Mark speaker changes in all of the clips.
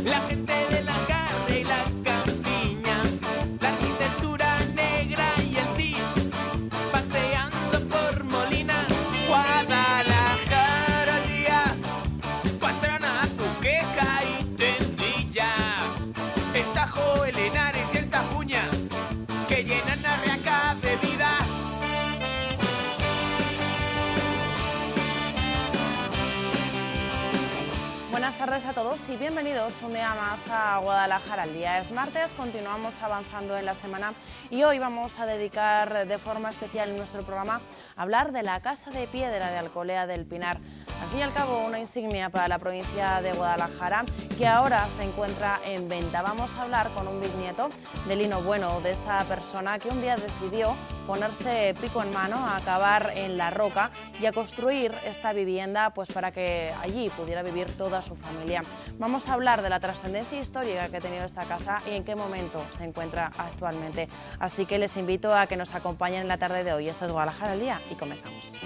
Speaker 1: la gente de la carne y la campiña, la arquitectura negra y el TIP, paseando por Molina, Guadalajara al día, Pastrana, Azuqueca y Tendilla, el Tajo, el Henares y el Tajuña, que llenan Arriaca de vida.
Speaker 2: Buenas tardes a todos y bienvenidos un día más a Guadalajara al día. Es martes, continuamos avanzando en la semana y hoy vamos a dedicar de forma especial en nuestro programa a hablar de la Casa de Piedra de Alcolea del Pinar. Al fin y al cabo, una insignia para la provincia de Guadalajara que ahora se encuentra en venta. Vamos a hablar con un bisnieto de Lino Bueno, de esa persona que un día decidió ponerse pico en mano a cavar en la roca y a construir esta vivienda pues para que allí pudiera vivir toda su familia. Vamos a hablar de la trascendencia histórica que ha tenido esta casa y en qué momento se encuentra actualmente. Así que les invito a que nos acompañen en la tarde de hoy. Esto es Guadalajara al día y comenzamos.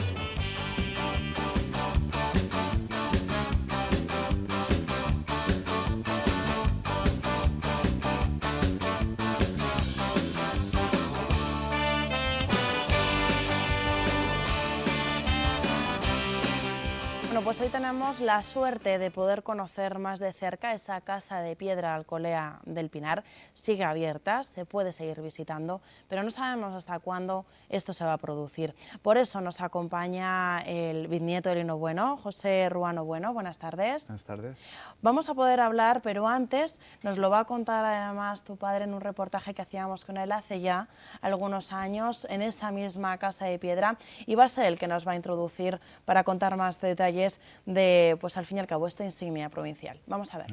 Speaker 2: Bueno, pues hoy tenemos la suerte de poder conocer más de cerca esa Casa de Piedra Alcolea del Pinar. Sigue abierta, se puede seguir visitando, pero no sabemos hasta cuándo esto se va a producir. Por eso nos acompaña el bisnieto de Lino Bueno, José Ruano Bueno. Buenas tardes.
Speaker 3: Buenas tardes.
Speaker 2: Vamos a poder hablar, pero antes nos lo va a contar además tu padre en un reportaje que hacíamos con él hace ya algunos años en esa misma Casa de Piedra, y va a ser el que nos va a introducir para contar más detalles de, pues al fin y al cabo, esta insignia provincial. Vamos a ver.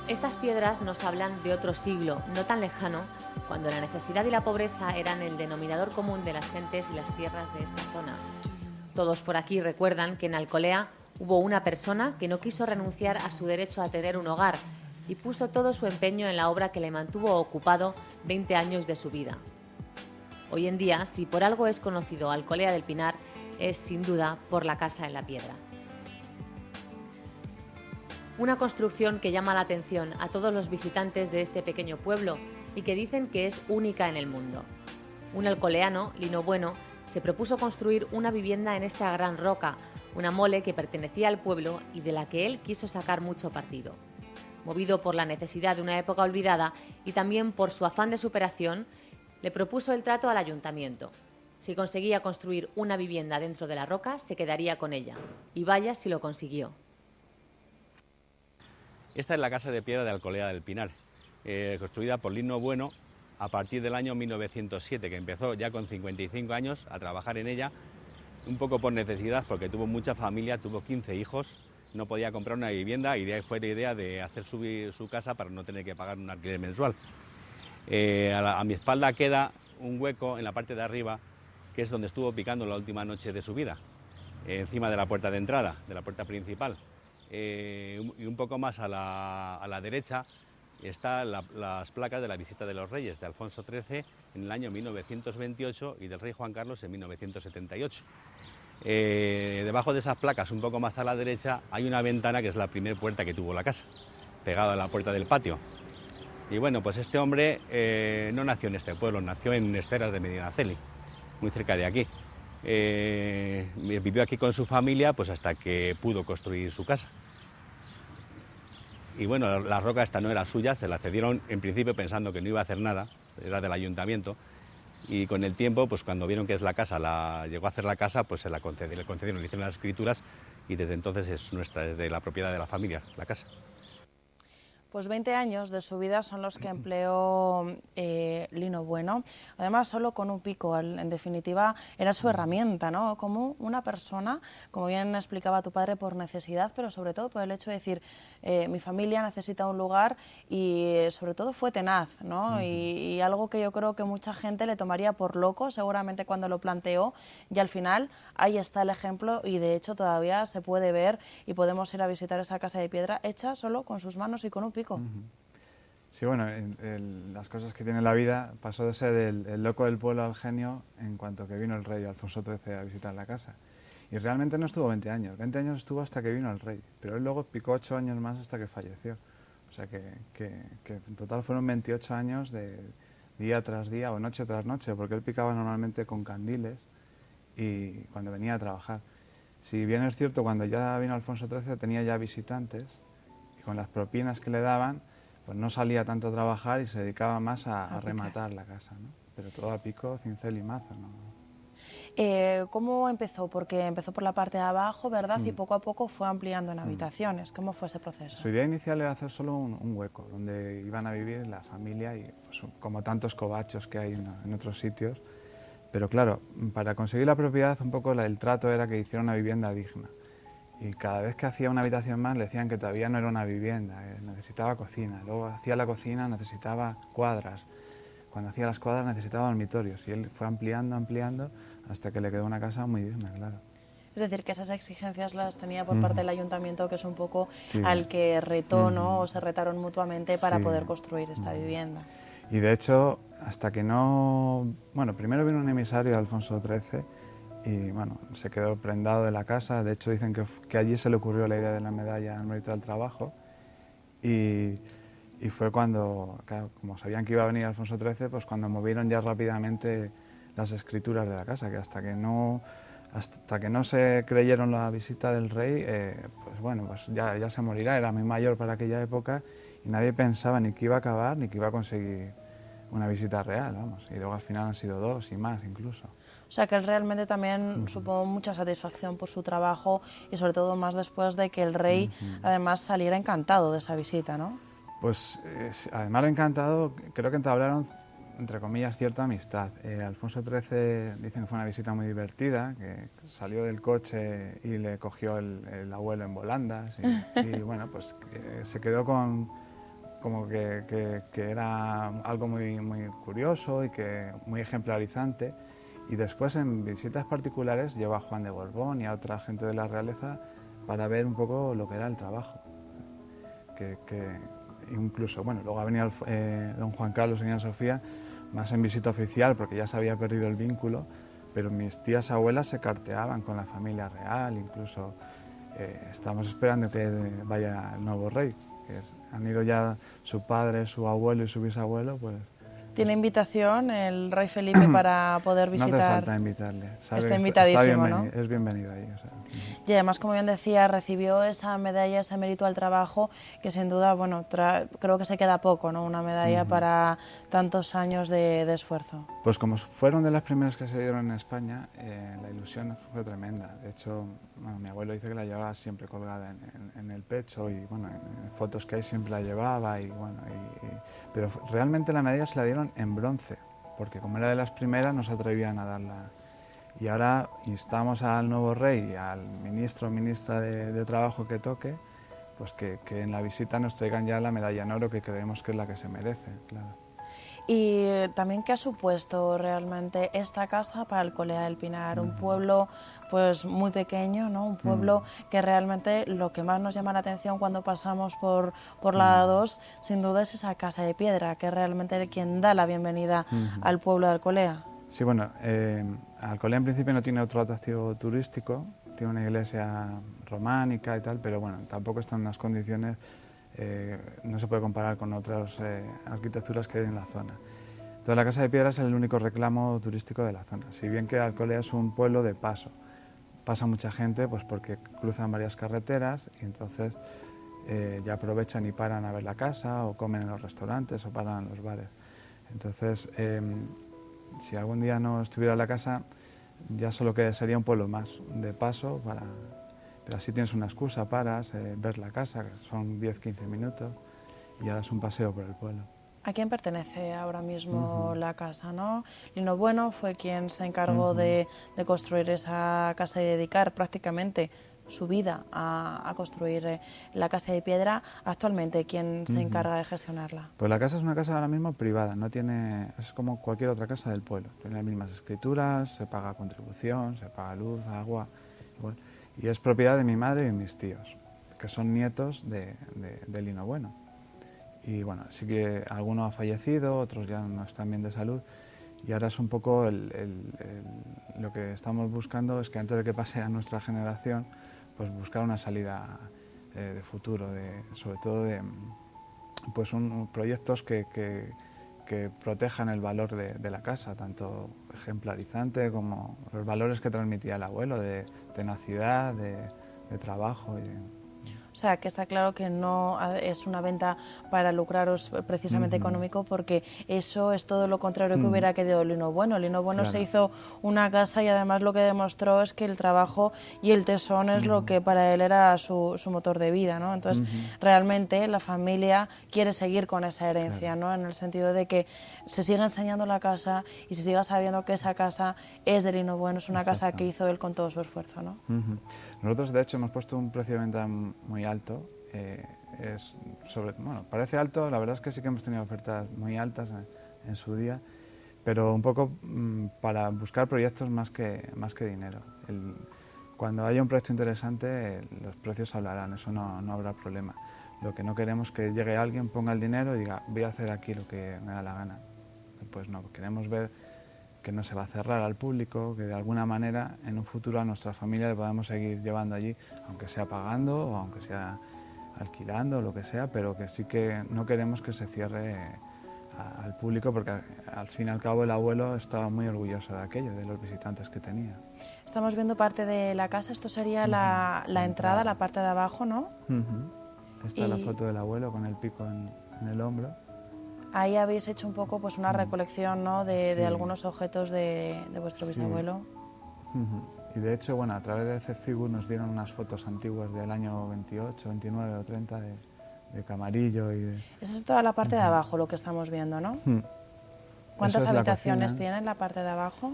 Speaker 4: Estas piedras nos hablan de otro siglo, no tan lejano, cuando la necesidad y la pobreza eran el denominador común de las gentes y las tierras de esta zona. Todos por aquí recuerdan que en Alcolea hubo una persona que no quiso renunciar a su derecho a tener un hogar y puso todo su empeño en la obra que le mantuvo ocupado 20 años de su vida. Hoy en día, si por algo es conocido Alcolea del Pinar, es sin duda por la Casa en la Piedra. Una construcción que llama la atención a todos los visitantes de este pequeño pueblo y que dicen que es única en el mundo. Un alcoleano, Lino Bueno, se propuso construir una vivienda en esta gran roca, una mole que pertenecía al pueblo y de la que él quiso sacar mucho partido. Movido por la necesidad de una época olvidada y también por su afán de superación, le propuso el trato al ayuntamiento. Si conseguía construir una vivienda dentro de la roca, se quedaría con ella. Y vaya si lo consiguió.
Speaker 5: Esta es la Casa de Piedra de Alcolea del Pinar, construida por Lino Bueno a partir del año 1907, que empezó ya con 55 años a trabajar en ella, un poco por necesidad, porque tuvo mucha familia, tuvo 15 hijos, no podía comprar una vivienda y de ahí fue la idea de hacer su casa para no tener que pagar un alquiler mensual. A mi espalda queda un hueco en la parte de arriba, que es donde estuvo picando la última noche de su vida, encima de la puerta de entrada, de la puerta principal. Y un poco más a la derecha están las placas de la visita de los reyes de Alfonso XIII en el año 1928 y del rey Juan Carlos en 1978. Debajo de esas placas, un poco más a la derecha, hay una ventana que es la primera puerta que tuvo la casa, pegada a la puerta del patio. Y bueno, pues este hombre no nació en este pueblo, nació en Esteras de Medinaceli, muy cerca de aquí. Vivió aquí con su familia pues hasta que pudo construir su casa. Y bueno, la roca esta no era suya, se la cedieron en principio pensando que no iba a hacer nada, era del ayuntamiento. Y con el tiempo, pues cuando vieron que es la casa, llegó a hacer la casa, pues le concedieron, le hicieron las escrituras y desde entonces es nuestra, es de la propiedad de la familia, la casa.
Speaker 2: Pues 20 años de su vida son los que empleó Lino Bueno, además solo con un pico, en definitiva era su herramienta, ¿no? Como una persona, como bien explicaba tu padre, por necesidad, pero sobre todo por el hecho de decir, mi familia necesita un lugar y sobre todo fue tenaz, ¿no? Y algo que yo creo que mucha gente le tomaría por loco, seguramente cuando lo planteó, y al final ahí está el ejemplo y de hecho todavía se puede ver y podemos ir a visitar esa casa de piedra hecha solo con sus manos y con un pico.
Speaker 3: Sí, bueno, las cosas que tiene la vida, pasó de ser el loco del pueblo al genio en cuanto que vino el rey Alfonso XIII a visitar la casa. Y realmente no estuvo 20 años, 20 años estuvo hasta que vino el rey, pero él luego picó 8 años más hasta que falleció. O sea que en total fueron 28 años de día tras día o noche tras noche, porque él picaba normalmente con candiles y cuando venía a trabajar. Si bien es cierto, cuando ya vino Alfonso XIII tenía ya visitantes y con las propinas que le daban, pues no salía tanto a trabajar y se dedicaba más a rematar la casa, ¿no? Pero todo a pico, cincel y mazo, ¿no?
Speaker 2: ¿Cómo empezó? Porque empezó por la parte de abajo, ¿verdad? Y poco a poco fue ampliando en habitaciones. ¿Cómo fue ese proceso?
Speaker 3: Su idea inicial era hacer solo un hueco donde iban a vivir la familia y pues, como tantos covachos que hay en otros sitios. Pero claro, para conseguir la propiedad un poco el trato era que hiciera una vivienda digna. Y cada vez que hacía una habitación más le decían que todavía no era una vivienda, necesitaba cocina. Luego hacía la cocina, necesitaba cuadras. Cuando hacía las cuadras necesitaba dormitorios. Y él fue ampliando, hasta que le quedó una casa muy digna, claro.
Speaker 2: Es decir, que esas exigencias las tenía por parte del ayuntamiento, que es un poco
Speaker 3: Sí.
Speaker 2: al que retó, ¿no? O se retaron mutuamente para
Speaker 3: Sí.
Speaker 2: poder construir esta vivienda.
Speaker 3: Y de hecho, hasta que no... Bueno, primero vino un emisario de Alfonso XIII y bueno, se quedó prendado de la casa. De hecho, dicen que allí se le ocurrió la idea de la medalla al mérito del trabajo. Y fue cuando, claro, como sabían que iba a venir Alfonso XIII, pues cuando movieron ya rápidamente las escrituras de la casa, que hasta que no se creyeron la visita del rey, pues bueno, pues ya se morirá, era muy mayor para aquella época y nadie pensaba ni que iba a acabar ni que iba a conseguir una visita real, vamos. Y luego al final han sido 2 y más incluso.
Speaker 2: O sea, que él realmente también supo mucha satisfacción por su trabajo y sobre todo más después de que el rey además saliera encantado de esa visita, ¿no?
Speaker 3: Pues además de encantado, creo que entablaron, entre comillas, cierta amistad. Alfonso XIII dicen que fue una visita muy divertida, que salió del coche y le cogió el abuelo en volandas y bueno, pues se quedó como que era algo muy, muy curioso y que muy ejemplarizante. Y después en visitas particulares llevó a Juan de Borbón y a otra gente de la realeza para ver un poco lo que era el trabajo. Incluso, bueno, luego ha venido don Juan Carlos y doña Sofía más en visita oficial porque ya se había perdido el vínculo, pero mis tías abuelas se carteaban con la familia real, incluso estamos esperando que vaya el nuevo rey, han ido ya su padre, su abuelo y su bisabuelo, pues...
Speaker 2: ¿Tiene invitación el rey Felipe para poder visitar?
Speaker 3: No hace falta invitarle, sabe
Speaker 2: Está
Speaker 3: que
Speaker 2: invitadísimo, ¿no?
Speaker 3: Es bienvenido ahí. O sea.
Speaker 2: Y además, como bien decía, recibió esa medalla, ese mérito al trabajo, que sin duda, bueno, creo que se queda poco, ¿no? Una medalla para tantos años de esfuerzo.
Speaker 3: Pues como fueron de las primeras que se dieron en España, la ilusión fue tremenda. De hecho, bueno, mi abuelo dice que la llevaba siempre colgada en el pecho y bueno, en fotos que hay siempre la llevaba y bueno, pero realmente la medalla se la dieron en bronce, porque como era de las primeras no se atrevían a darla. Y ahora instamos al nuevo rey y al ministro o ministra de Trabajo que toque, pues que en la visita nos traigan ya la medalla en oro, que creemos que es la que se merece, claro.
Speaker 2: Y también, ¿qué ha supuesto realmente esta casa para Alcolea del Pinar? Un pueblo pues muy pequeño, ¿no? Un pueblo que realmente lo que más nos llama la atención cuando pasamos por la A2, sin duda es esa casa de piedra, que es realmente quien da la bienvenida al pueblo de Alcolea.
Speaker 3: Sí, bueno, Alcolea en principio no tiene otro atractivo turístico, tiene una iglesia románica y tal, pero bueno, tampoco está en unas condiciones... no se puede comparar con otras arquitecturas que hay en la zona. Entonces la Casa de Piedra es el único reclamo turístico de la zona. Si bien que Alcolea es un pueblo de paso, pasa mucha gente pues porque cruzan varias carreteras y entonces ya aprovechan y paran a ver la casa o comen en los restaurantes o paran en los bares. Entonces si algún día no estuviera la casa ya solo que sería un pueblo más de paso para... Pero así tienes una excusa, paras, ver la casa, que son 10-15 minutos, y das un paseo por el pueblo.
Speaker 2: ¿A quién pertenece ahora mismo la casa, no? Lino Bueno fue quien se encargó de construir esa casa y dedicar prácticamente su vida a construir la Casa de Piedra. Actualmente, ¿quién se encarga de gestionarla?
Speaker 3: Pues la casa es una casa ahora mismo privada, no tiene, es como cualquier otra casa del pueblo. Tiene las mismas escrituras, se paga contribución, se paga luz, agua, igual. Y es propiedad de mi madre y mis tíos, que son nietos de Lino Bueno. Y bueno, sí que alguno ha fallecido, otros ya no están bien de salud. y ahora es un poco lo que estamos buscando es que antes de que pase a nuestra generación, pues buscar una salida de futuro, sobre todo de pues proyectos que protejan el valor de la casa, tanto ejemplarizante como los valores que transmitía el abuelo de tenacidad, de trabajo.
Speaker 2: O sea, que está claro que no es una venta para lucraros precisamente económico, porque eso es todo lo contrario que hubiera querido Lino Bueno. Lino Bueno se hizo una casa y además lo que demostró es que el trabajo y el tesón es lo que para él era su motor de vida, ¿no? Entonces, realmente la familia quiere seguir con esa herencia, ¿no? En el sentido de que se siga enseñando la casa y se siga sabiendo que esa casa es de Lino Bueno, es una casa que hizo él con todo su esfuerzo, ¿no?
Speaker 3: Nosotros, de hecho, hemos puesto un precio de venta muy alto. Parece alto, la verdad es que sí que hemos tenido ofertas muy altas en su día, pero un poco para buscar proyectos más que dinero. Cuando haya un proyecto interesante, los precios hablarán, eso no habrá problema. Lo que no queremos es que llegue alguien, ponga el dinero y diga, voy a hacer aquí lo que me da la gana. Pues no, queremos ver que no se va a cerrar al público, que de alguna manera en un futuro a nuestra familia le podamos seguir llevando allí, aunque sea pagando o aunque sea alquilando, lo que sea, pero que sí que no queremos que se cierre al público, porque al fin y al cabo el abuelo estaba muy orgulloso de aquello, de los visitantes que tenía.
Speaker 2: Estamos viendo parte de la casa, esto sería la entrada, la parte de abajo, ¿no?
Speaker 3: Esta es la foto del abuelo con el pico en el hombro.
Speaker 2: Ahí habéis hecho un poco pues una recolección, ¿no? de algunos objetos de vuestro bisabuelo.
Speaker 3: Y de hecho, bueno, a través de CEFIGUR nos dieron unas fotos antiguas del año 28, 29 o 30 de Camarillo.
Speaker 2: Esa es toda la parte de abajo, lo que estamos viendo, ¿no? ¿Cuántas habitaciones tiene la parte de abajo?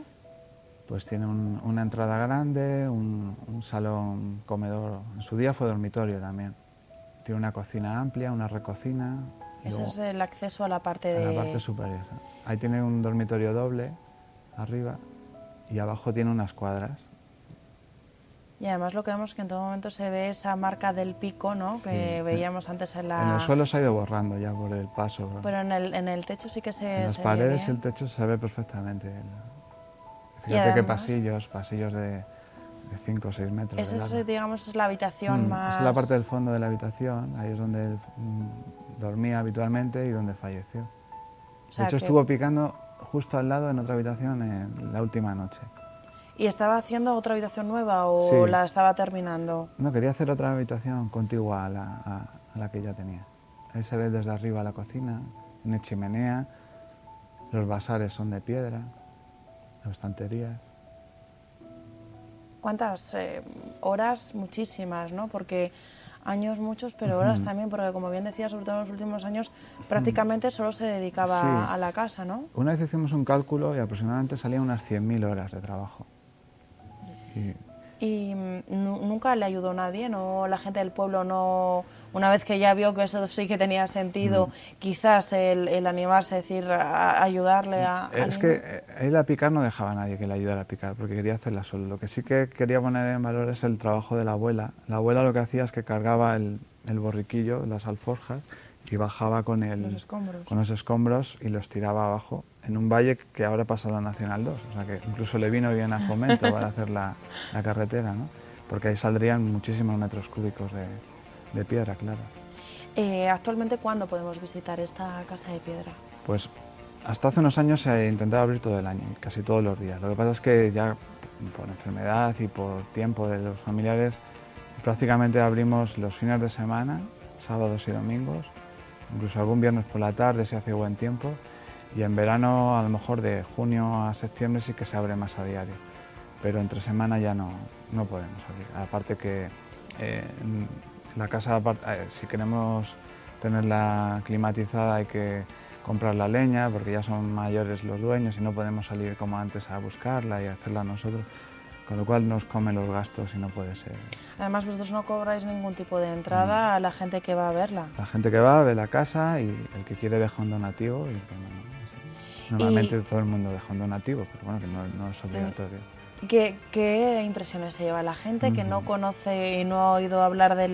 Speaker 3: Pues tiene una entrada grande, un salón comedor, en su día fue dormitorio también. Tiene una cocina amplia, una recocina.
Speaker 2: Ese es el acceso a la parte
Speaker 3: a la parte superior. Ahí tiene un dormitorio doble arriba y abajo tiene unas cuadras.
Speaker 2: Y además lo que vemos es que en todo momento se ve esa marca del pico, ¿no? Que veíamos antes en la...
Speaker 3: En el suelo se ha ido borrando ya por el paso.
Speaker 2: Pero en el techo sí que se ve.
Speaker 3: En las paredes y el techo se ve perfectamente. Fíjate qué pasillos de 5 o 6 metros.
Speaker 2: Esa es, digamos, es la habitación más...
Speaker 3: Es la parte del fondo de la habitación, ahí es donde él dormía habitualmente y donde falleció. De hecho, estuvo picando justo al lado en otra habitación en la última noche.
Speaker 2: ¿Y estaba haciendo otra habitación nueva o la estaba terminando?
Speaker 3: No, quería hacer otra habitación contigua a la que ya tenía. Ahí se ve desde arriba la cocina, una chimenea, los vasares son de piedra, las estanterías.
Speaker 2: ¿Cuántas horas? Muchísimas, ¿no? Porque años muchos, pero horas también, porque como bien decía, sobre todo en los últimos años, prácticamente solo se dedicaba a la casa, ¿no?
Speaker 3: Una vez hicimos un cálculo y aproximadamente salían unas 100.000 horas de trabajo.
Speaker 2: ¿Y nunca le ayudó nadie? ¿No? La gente del pueblo no, una vez que ya vio que eso sí que tenía sentido, quizás el animarse, decir, a ayudarle a...
Speaker 3: Es que él a picar no dejaba a nadie que le ayudara a picar, porque quería hacerla solo. Lo que sí que quería poner en valor es el trabajo de la abuela. La abuela lo que hacía es que cargaba el borriquillo, las alforjas, y bajaba con los escombros y los tiraba abajo en un valle que ahora pasa a la Nacional 2, o sea que incluso le vino bien a Fomento para hacer la carretera, ¿no? Porque ahí saldrían muchísimos metros cúbicos de piedra, claro.
Speaker 2: Actualmente, ¿cuándo podemos visitar esta casa de piedra?
Speaker 3: Pues hasta hace unos años se intentaba abrir todo el año, casi todos los días. Lo que pasa es que ya por enfermedad y por tiempo de los familiares prácticamente abrimos los fines de semana, sábados y domingos, incluso algún viernes por la tarde si hace buen tiempo, y en verano a lo mejor de junio a septiembre sí que se abre más a diario, pero entre semana ya no podemos abrir. Aparte que la casa, si queremos tenerla climatizada hay que comprar la leña porque ya son mayores los dueños y no podemos salir como antes a buscarla y hacerla nosotros, con lo cual nos come los gastos y no puede ser. Además,
Speaker 2: vosotros no cobráis ningún tipo de entrada a la gente que va a verla.
Speaker 3: La gente que va ve la casa y el que quiere deja un donativo. Y normalmente todo el mundo deja un donativo, pero bueno, que no es obligatorio.
Speaker 2: ¿Qué impresiones se lleva la gente que no conoce y no ha oído hablar de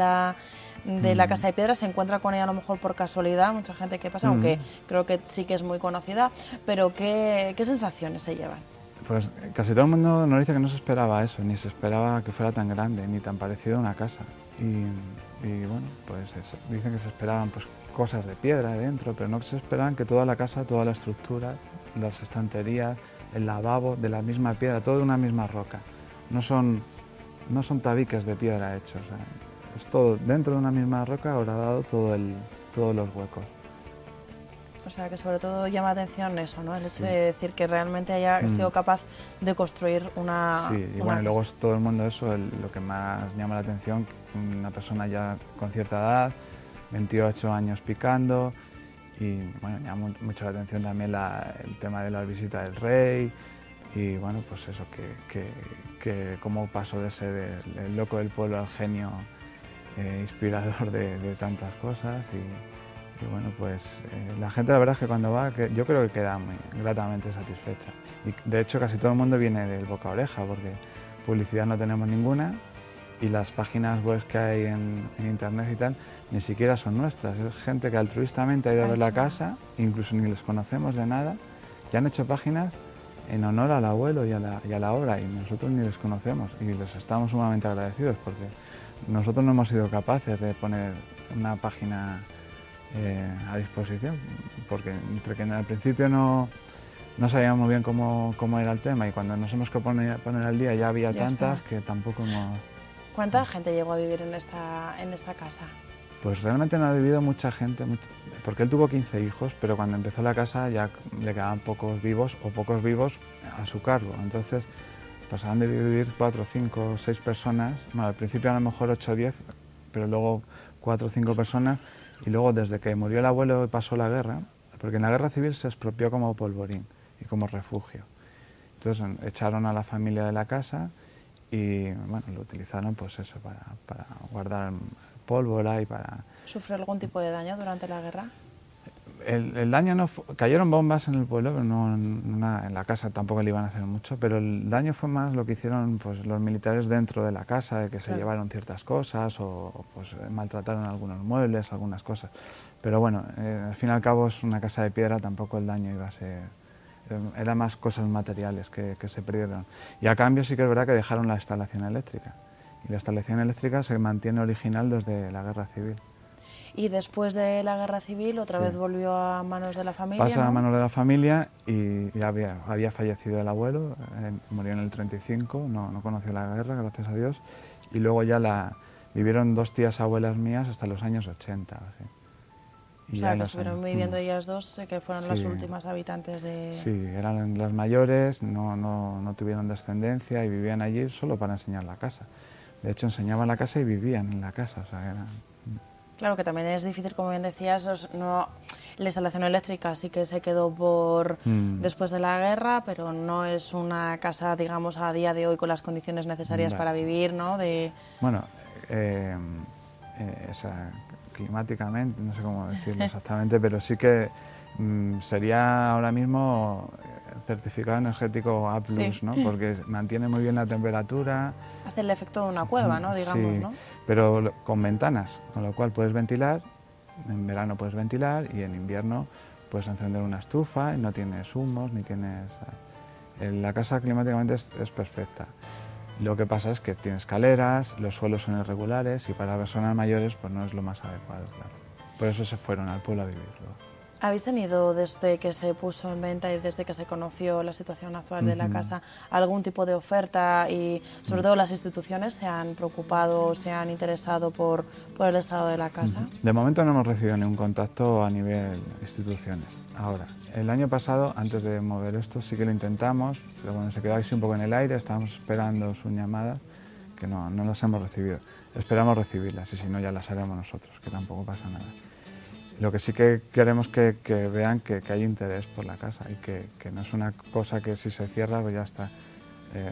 Speaker 2: de la Casa de Piedra se encuentra con ella a lo mejor por casualidad, mucha gente que pasa, aunque creo que sí que es muy conocida, pero ¿qué sensaciones se llevan?
Speaker 3: Pues casi todo el mundo nos dice que no se esperaba eso, ni se esperaba que fuera tan grande, ni tan parecido a una casa. Y bueno, pues eso, dicen que se esperaban pues, cosas de piedra dentro, pero no que se esperaban que toda la casa, toda la estructura, las estanterías, el lavabo, de la misma piedra, todo de una misma roca. No son tabiques de piedra hechos, es todo dentro de una misma roca horadado todos los huecos.
Speaker 2: O sea, que sobre todo llama atención eso, ¿no? El hecho de decir que realmente haya sido capaz de construir una...
Speaker 3: Sí, y bueno, luego todo el mundo eso, lo que más llama la atención, una persona ya con cierta edad, 28 años picando, y bueno, llama mucho la atención también el tema de la visita del rey, y bueno, pues eso, que cómo pasó de ser el loco del pueblo al genio inspirador de tantas cosas. Y bueno, pues la gente la verdad es que cuando va, yo creo que queda muy gratamente satisfecha. Y de hecho casi todo el mundo viene del boca a oreja, porque publicidad no tenemos ninguna y las páginas web que hay en internet y tal ni siquiera son nuestras. Es gente que altruistamente ha ido a ver la casa, incluso ni les conocemos de nada, y han hecho páginas en honor al abuelo y a la obra, y nosotros ni les conocemos y les estamos sumamente agradecidos porque nosotros no hemos sido capaces de poner una página a disposición, porque entre que al principio no sabíamos muy bien cómo era el tema y cuando nos hemos que poner al día ya había tantas que tampoco hemos...
Speaker 2: ¿Cuánta gente llegó a vivir en esta casa?
Speaker 3: Pues realmente no ha vivido mucha gente, porque él tuvo 15 hijos, pero cuando empezó la casa ya le quedaban pocos vivos a su cargo, entonces pasaban de vivir 4, 5, 6 personas, bueno, al principio a lo mejor 8 o 10, pero luego 4 o 5 personas. Y luego, desde que murió el abuelo y pasó la guerra, porque en la guerra civil se expropió como polvorín y como refugio. Entonces echaron a la familia de la casa y bueno, lo utilizaron pues eso, para guardar pólvora y para...
Speaker 2: ¿Sufrió algún tipo de daño durante la guerra?
Speaker 3: El daño no fue, cayeron bombas en el pueblo, pero en la casa tampoco le iban a hacer mucho, pero el daño fue más lo que hicieron pues, los militares dentro de la casa, de que se llevaron ciertas cosas o pues, maltrataron algunos muebles, algunas cosas. Pero bueno, al fin y al cabo es una casa de piedra, tampoco el daño iba a ser... Eran más cosas materiales que se perdieron. Y a cambio sí que es verdad que dejaron la instalación eléctrica. Y la instalación eléctrica se mantiene original desde la guerra civil.
Speaker 2: Y después de la guerra civil otra vez volvió a manos de la familia.
Speaker 3: Pasa
Speaker 2: ¿no?
Speaker 3: a manos de la familia y había fallecido el abuelo, murió en el 35, no conoció la guerra, gracias a Dios, y luego ya vivieron 2 tías abuelas mías hasta los años 80. Así.
Speaker 2: O sea, que estuvieron viviendo ellas dos, que fueron las últimas habitantes de...
Speaker 3: Sí, eran las mayores, no tuvieron descendencia y vivían allí solo para enseñar la casa. De hecho, enseñaban la casa y vivían en la casa, o sea, eran...
Speaker 2: Claro que también es difícil, como bien decías, la instalación eléctrica sí que se quedó después de la guerra, pero no es una casa, digamos, a día de hoy con las condiciones necesarias para vivir, ¿no?
Speaker 3: Bueno, climáticamente, no sé cómo decirlo exactamente, pero sí que sería ahora mismo certificado energético A+, ¿no? Porque mantiene muy bien la temperatura.
Speaker 2: Hace el efecto de una cueva, ¿no? Digamos,
Speaker 3: sí,
Speaker 2: ¿no?
Speaker 3: Pero con ventanas, con lo cual puedes ventilar, en verano puedes ventilar y en invierno puedes encender una estufa y no tienes humos ni tienes... La casa climáticamente es perfecta. Lo que pasa es que tiene escaleras, los suelos son irregulares y para personas mayores pues no es lo más adecuado, claro. Por eso se fueron al pueblo a vivirlo.
Speaker 2: ¿Habéis tenido, desde que se puso en venta y desde que se conoció la situación actual de la casa, algún tipo de oferta y sobre todo las instituciones se han preocupado, se han interesado por el estado de la casa?
Speaker 3: De momento no hemos recibido ningún contacto a nivel instituciones. Ahora, el año pasado, antes de mover esto, sí que lo intentamos, pero bueno, se quedó así un poco en el aire, estábamos esperando sus llamadas, que no las hemos recibido. Esperamos recibirlas y si no ya las haremos nosotros, que tampoco pasa nada. Lo que sí que queremos que vean que hay interés por la casa y que no es una cosa que si se cierra pues ya está.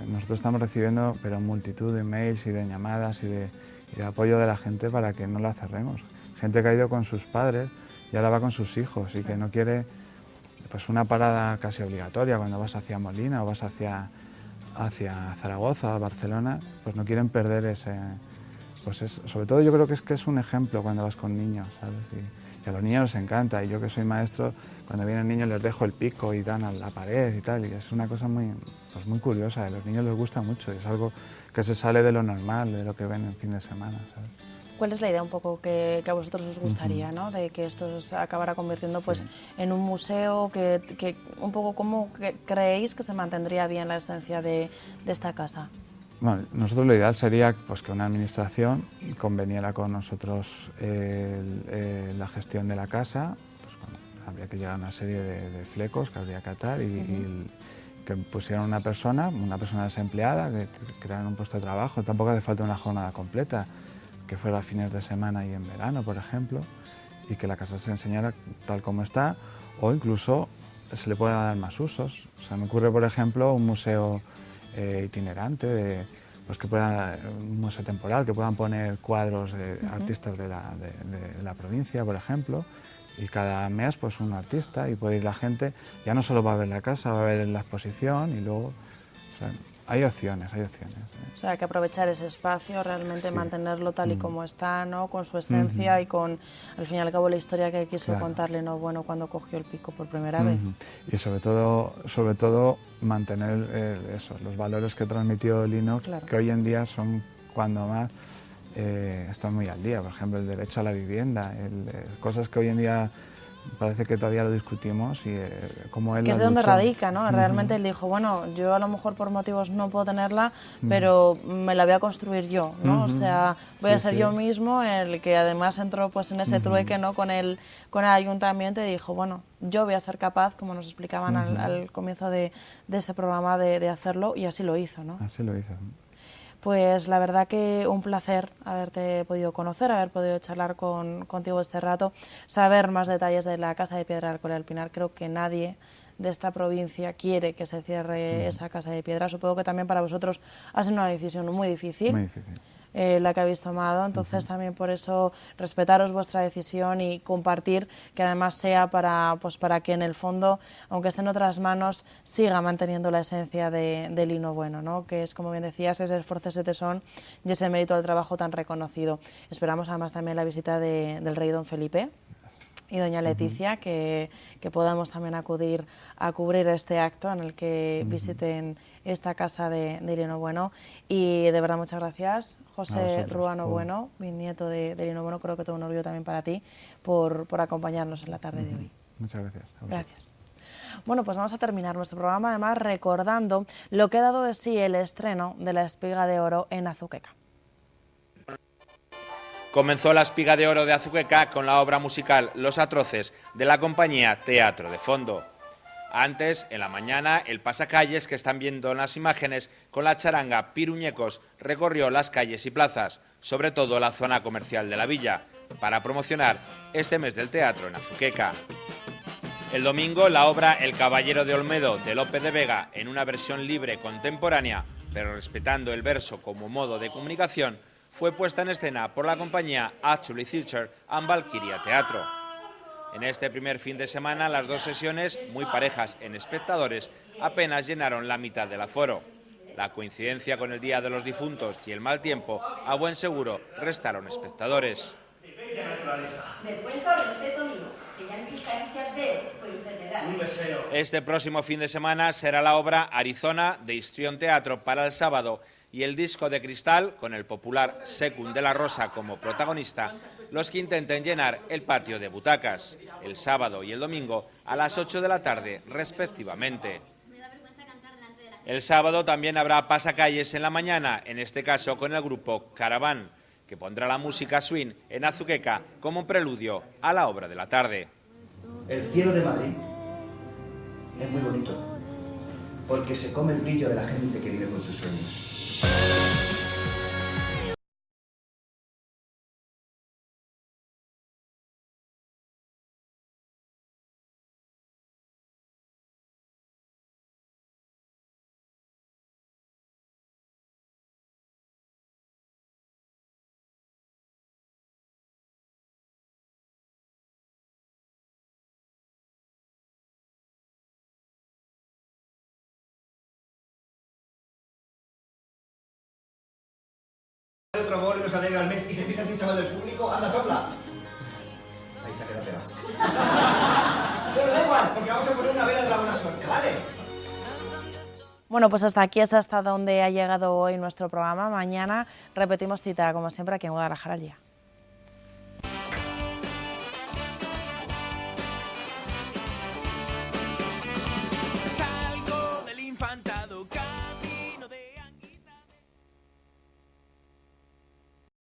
Speaker 3: Nosotros estamos recibiendo pero multitud de mails y de llamadas y de apoyo de la gente para que no la cerremos. Gente que ha ido con sus padres y ahora va con sus hijos y que no quiere pues una parada casi obligatoria cuando vas hacia Molina o vas hacia Zaragoza, Barcelona, pues no quieren perder pues sobre todo yo creo que es un ejemplo cuando vas con niños, ¿sabes? Y a los niños les encanta, y yo que soy maestro, cuando vienen niños les dejo el pico y dan a la pared y tal, y es una cosa muy, pues muy curiosa, a los niños les gusta mucho, y es algo que se sale de lo normal, de lo que ven en fin de semana, ¿sabes?
Speaker 2: ¿Cuál es la idea un poco que a vosotros os gustaría, ¿no? De que esto se acabara convirtiendo pues, en un museo, que un poco cómo creéis que se mantendría bien la esencia de esta casa?
Speaker 3: Bueno, nosotros lo ideal sería pues, que una administración conveniera con nosotros la gestión de la casa, pues, habría que llegar a una serie de flecos que habría que atar y que pusieran una persona desempleada, que crearan un puesto de trabajo, tampoco hace falta una jornada completa, que fuera fines de semana y en verano, por ejemplo, y que la casa se enseñara tal como está, o incluso se le puedan dar más usos. O sea, me ocurre, por ejemplo, un museo itinerante, pues que un museo temporal, que puedan poner cuadros de artistas de la provincia, por ejemplo, y cada mes pues un artista, y puede ir la gente, ya no solo va a ver la casa, va a ver la exposición, y luego, o sea, hay opciones.
Speaker 2: O sea, hay que aprovechar ese espacio, realmente mantenerlo tal y como está, ¿no? Con su esencia y con, al fin y al cabo, la historia que quiso contarle, ¿no? Bueno, cuando cogió el pico por primera vez.
Speaker 3: Y sobre todo mantener los valores que transmitió Lino, que hoy en día son cuando más están muy al día. Por ejemplo, el derecho a la vivienda, cosas que hoy en día parece que todavía lo discutimos, y como él
Speaker 2: que es de donde radica, ¿no? Realmente él dijo, bueno, yo a lo mejor por motivos no puedo tenerla, pero me la voy a construir yo, ¿no? O sea, voy a ser yo mismo el que además entró pues en ese trueque, ¿no? Con el ayuntamiento, y dijo, bueno, yo voy a ser capaz, como nos explicaban al comienzo de ese programa, de hacerlo, y así lo hizo, ¿no?
Speaker 3: Así lo hizo.
Speaker 2: Pues la verdad que un placer haberte podido conocer, haber podido charlar contigo este rato, saber más detalles de la Casa de Piedra del Alcolea del Pinar. Creo que nadie de esta provincia quiere que se cierre esa Casa de Piedra. Supongo que también para vosotros ha sido una decisión muy difícil.
Speaker 3: Muy difícil.
Speaker 2: La que habéis tomado, entonces también por eso respetaros vuestra decisión y compartir, que además sea para que en el fondo, aunque esté en otras manos, siga manteniendo la esencia de Lino Bueno, ¿no? Que es, como bien decías, ese esfuerzo, ese tesón y ese mérito del trabajo tan reconocido. Esperamos además también la visita del rey don Felipe y doña Leticia, que podamos también acudir a cubrir este acto en el que visiten esta casa de Lino Bueno. Y de verdad muchas gracias, José Ruano Bueno, bisnieto de Lino Bueno. Creo que todo un orgullo también para ti por acompañarnos en la tarde de hoy.
Speaker 3: Muchas gracias.
Speaker 2: Gracias. Bueno, pues vamos a terminar nuestro programa además recordando lo que ha dado de sí el estreno de La Espiga de Oro en Azuqueca.
Speaker 6: Comenzó La Espiga de Oro de Azuqueca con la obra musical Los Atroces de la compañía Teatro de Fondo. Antes, en la mañana, el pasacalles que están viendo en las imágenes con la charanga Piruñecos recorrió las calles y plazas, sobre todo la zona comercial de la villa, para promocionar este mes del teatro en Azuqueca. El domingo, la obra El Caballero de Olmedo de Lope de Vega, en una versión libre contemporánea, pero respetando el verso como modo de comunicación, fue puesta en escena por la compañía Actually Theatre and Valkyria Teatro. En este primer fin de semana, las dos sesiones, muy parejas en espectadores, apenas llenaron la mitad del aforo. La coincidencia con el Día de los Difuntos y el mal tiempo, a buen seguro, restaron espectadores. Este próximo fin de semana será la obra Arizona de Histrión Teatro para el sábado, y el Disco de Cristal, con el popular Secund de la Rosa como protagonista, los que intenten llenar el patio de butacas, el sábado y el domingo a las 8 de la tarde respectivamente. El sábado también habrá pasacalles en la mañana, en este caso con el grupo Caravan, que pondrá la música swing en Azuqueca como preludio a la obra de la tarde.
Speaker 7: El cielo de Madrid es muy bonito, porque se come el brillo de la gente que vive con sus sueños. Otro gol nos alegra el mes y se fija aquí, chaval del público. ¡Anda, sopla! Ahí se ha quedado pegado. Pero da igual, porque vamos a poner una vela de la buena suerte, ¿vale?
Speaker 2: Bueno, pues hasta aquí es hasta donde ha llegado hoy nuestro programa. Mañana repetimos cita, como siempre, aquí en Guadalajara al Día.